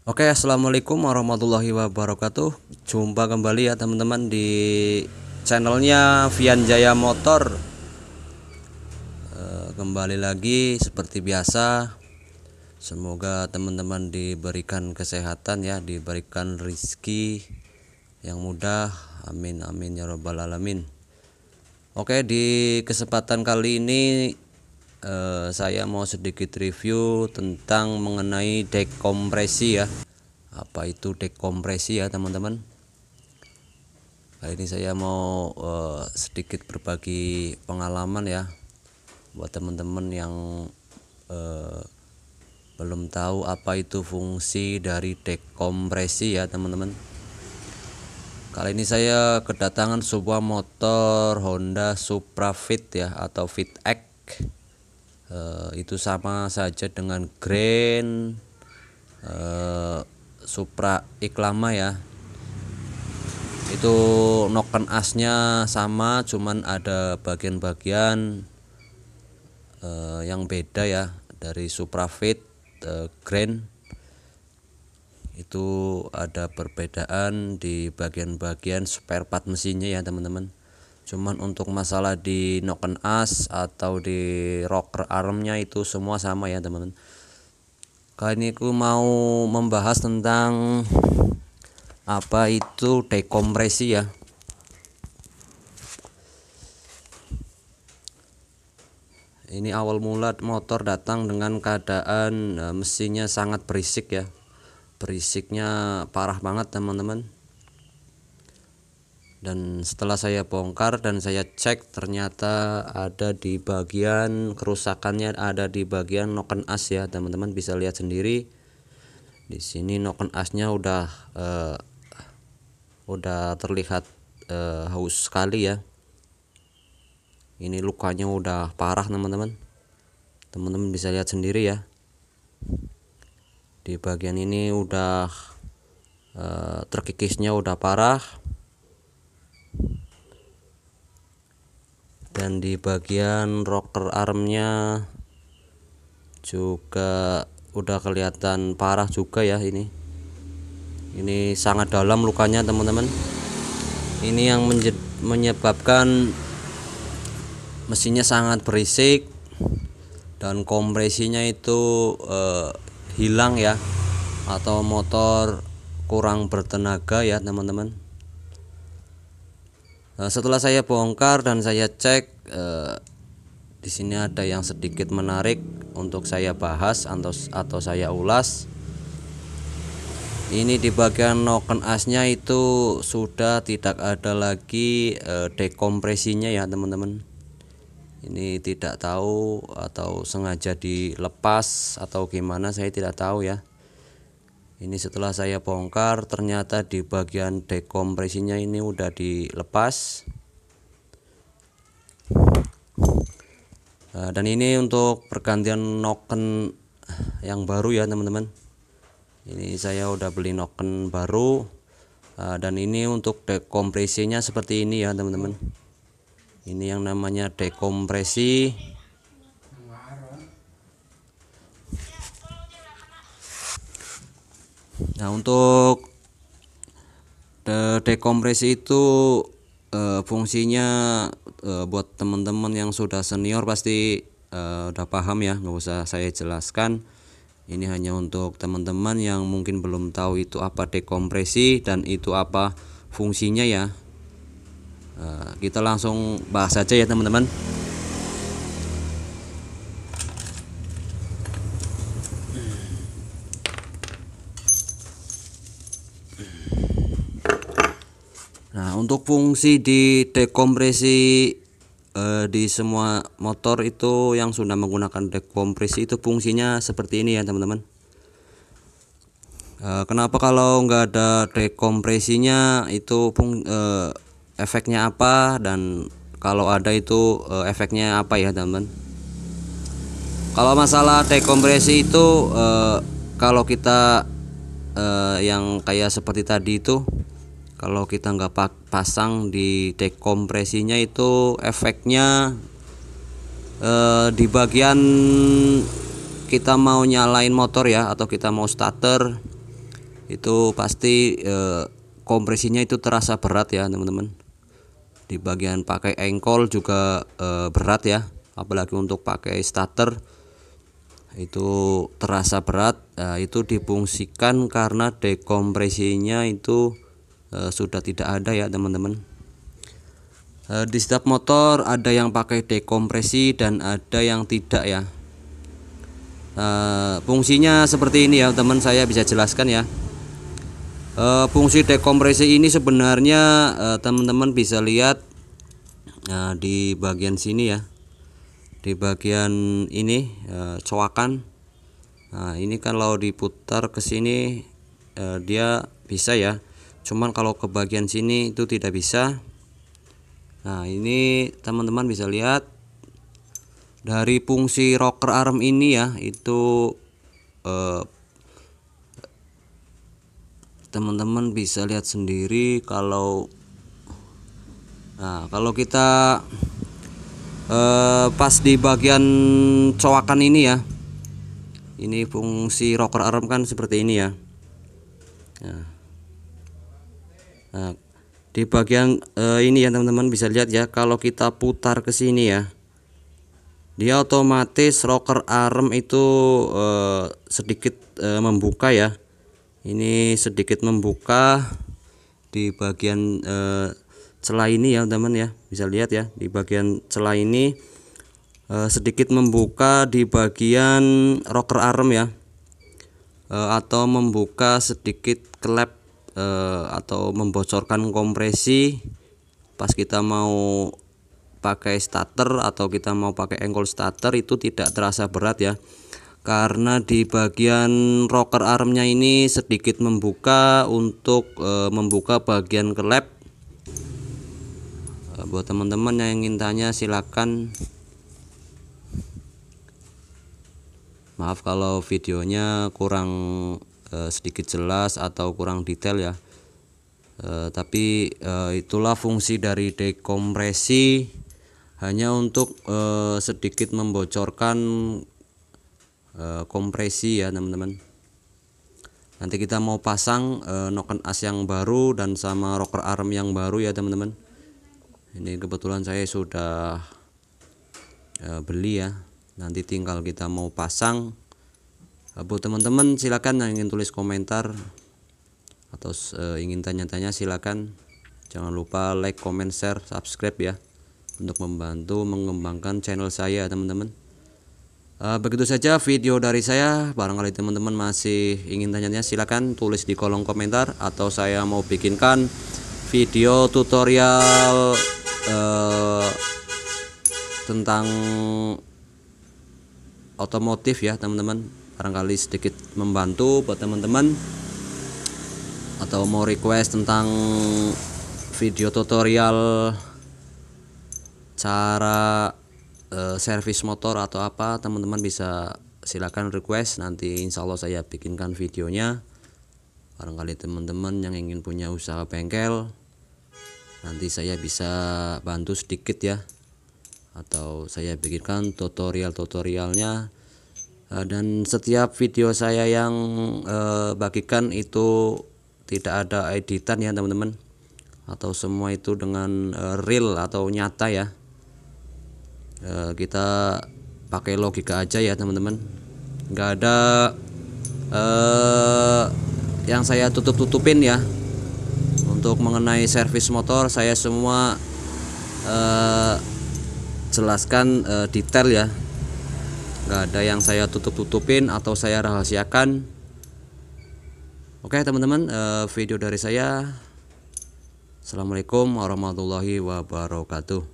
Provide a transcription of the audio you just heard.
Oke, assalamualaikum warahmatullahi wabarakatuh. Jumpa kembali ya teman-teman di channelnya Vian Jaya Motor. Kembali lagi seperti biasa. Semoga teman-teman diberikan kesehatan ya, diberikan rizki yang mudah. Amin amin ya robbal alamin. Oke, di kesempatan kali ini saya mau sedikit review tentang mengenai dekompresi ya. Apa itu dekompresi ya teman-teman? Kali ini saya mau sedikit berbagi pengalaman ya buat teman-teman yang belum tahu apa itu fungsi dari dekompresi ya teman-teman. Kali ini saya kedatangan sebuah motor Honda Supra Fit ya atau Fit X. Itu sama saja dengan Grand Supra X lama ya. Itu noken asnya sama, cuman ada bagian-bagian yang beda ya. Dari Supra Fit Grand itu ada perbedaan di bagian-bagian spare part mesinnya ya teman-teman. Cuman untuk masalah di noken as atau di rocker armnya itu semua sama ya teman-teman. Kali ini aku mau membahas tentang apa itu dekompresi ya. Ini awal mula motor datang dengan keadaan mesinnya sangat berisik ya. Berisiknya parah banget teman-teman. Dan setelah saya bongkar dan saya cek, ternyata ada di bagian kerusakannya, ada di bagian noken as ya teman-teman, bisa lihat sendiri. Di sini noken asnya udah terlihat haus sekali ya. Ini lukanya udah parah teman-teman. Teman-teman bisa lihat sendiri ya. Di bagian ini udah terkikisnya udah parah. Dan di bagian rocker armnya juga udah kelihatan parah juga ya. Ini sangat dalam lukanya teman-teman. Ini yang menyebabkan mesinnya sangat berisik dan kompresinya itu hilang ya, atau motor kurang bertenaga ya teman-teman. Setelah saya bongkar dan saya cek, di sini ada yang sedikit menarik untuk saya bahas atau saya ulas. Ini di bagian noken asnya itu sudah tidak ada lagi dekompresinya ya teman-teman. Ini tidak tahu atau sengaja dilepas atau gimana, saya tidak tahu ya. Ini setelah saya bongkar, ternyata di bagian dekompresinya ini udah dilepas. Dan ini untuk pergantian noken yang baru ya teman-teman. Ini saya udah beli noken baru, dan ini untuk dekompresinya seperti ini ya teman-teman. Ini yang namanya dekompresi. Nah, untuk dekompresi itu fungsinya buat teman-teman yang sudah senior pasti udah paham ya, nggak usah saya jelaskan. Ini hanya untuk teman-teman yang mungkin belum tahu itu apa dekompresi dan itu apa fungsinya ya. Kita langsung bahas saja ya teman-teman. Nah, untuk fungsi di dekompresi di semua motor itu yang sudah menggunakan dekompresi itu fungsinya seperti ini ya teman-teman. Kenapa kalau nggak ada dekompresinya itu efeknya apa, dan kalau ada itu efeknya apa ya teman-teman. Kalau masalah dekompresi itu kalau kita yang kayak seperti tadi itu, kalau kita nggak pasang di dekompresinya itu efeknya di bagian kita mau nyalain motor ya, atau kita mau starter, itu pasti kompresinya itu terasa berat ya teman-teman. Di bagian pakai engkol juga berat ya, apalagi untuk pakai starter itu terasa berat. Itu difungsikan karena dekompresinya itu sudah tidak ada ya teman-teman. Di setiap motor ada yang pakai dekompresi dan ada yang tidak ya. Fungsinya seperti ini ya teman, saya bisa jelaskan ya. Fungsi dekompresi ini sebenarnya teman-teman bisa lihat di bagian sini ya, di bagian ini coakan. Nah ini kalau diputar ke sini dia bisa ya, cuman kalau ke bagian sini itu tidak bisa. Nah ini teman-teman bisa lihat dari fungsi rocker arm ini ya, itu teman-teman bisa lihat sendiri kalau kita pas di bagian coakan ini ya, ini fungsi rocker arm kan seperti ini ya. Nah, di bagian ini ya teman-teman bisa lihat ya, kalau kita putar ke sini ya, dia otomatis rocker arm itu sedikit membuka ya. Ini sedikit membuka di bagian celah ini ya teman ya, bisa lihat ya, di bagian celah ini sedikit membuka di bagian rocker arm ya, atau membuka sedikit klep atau membocorkan kompresi pas kita mau pakai starter atau kita mau pakai engkol starter. Itu tidak terasa berat ya, karena di bagian rocker armnya ini sedikit membuka untuk membuka bagian klep. Buat teman-teman yang ingin tanya silakan. Maaf kalau videonya kurang sedikit jelas atau kurang detail ya, tapi itulah fungsi dari dekompresi, hanya untuk sedikit membocorkan kompresi ya teman-teman. Nanti kita mau pasang noken as yang baru dan sama rocker arm yang baru ya teman-teman. Ini kebetulan saya sudah beli ya, nanti tinggal kita mau pasang. Buat teman-teman silakan yang ingin tulis komentar atau ingin tanya-tanya silakan. Jangan lupa like, comment, share, subscribe ya, untuk membantu mengembangkan channel saya teman-teman. Begitu saja video dari saya. Barangkali teman-teman masih ingin tanya-tanya silakan tulis di kolom komentar, atau saya mau bikinkan video tutorial tentang otomotif ya teman-teman. Barangkali sedikit membantu buat teman-teman, atau mau request tentang video tutorial cara servis motor atau apa, teman-teman bisa silakan request, nanti insya Allah saya bikinkan videonya. Barangkali teman-teman yang ingin punya usaha bengkel, nanti saya bisa bantu sedikit ya, atau saya bikinkan tutorialnya. Dan setiap video saya yang bagikan itu tidak ada editan ya teman-teman, atau semua itu dengan real atau nyata ya. Kita pakai logika aja ya teman-teman, nggak ada yang saya tutup-tutupin ya. Untuk mengenai servis motor saya semua jelaskan detail ya, nggak ada yang saya tutup-tutupin atau saya rahasiakan. Oke teman-teman, video dari saya. Assalamualaikum warahmatullahi wabarakatuh.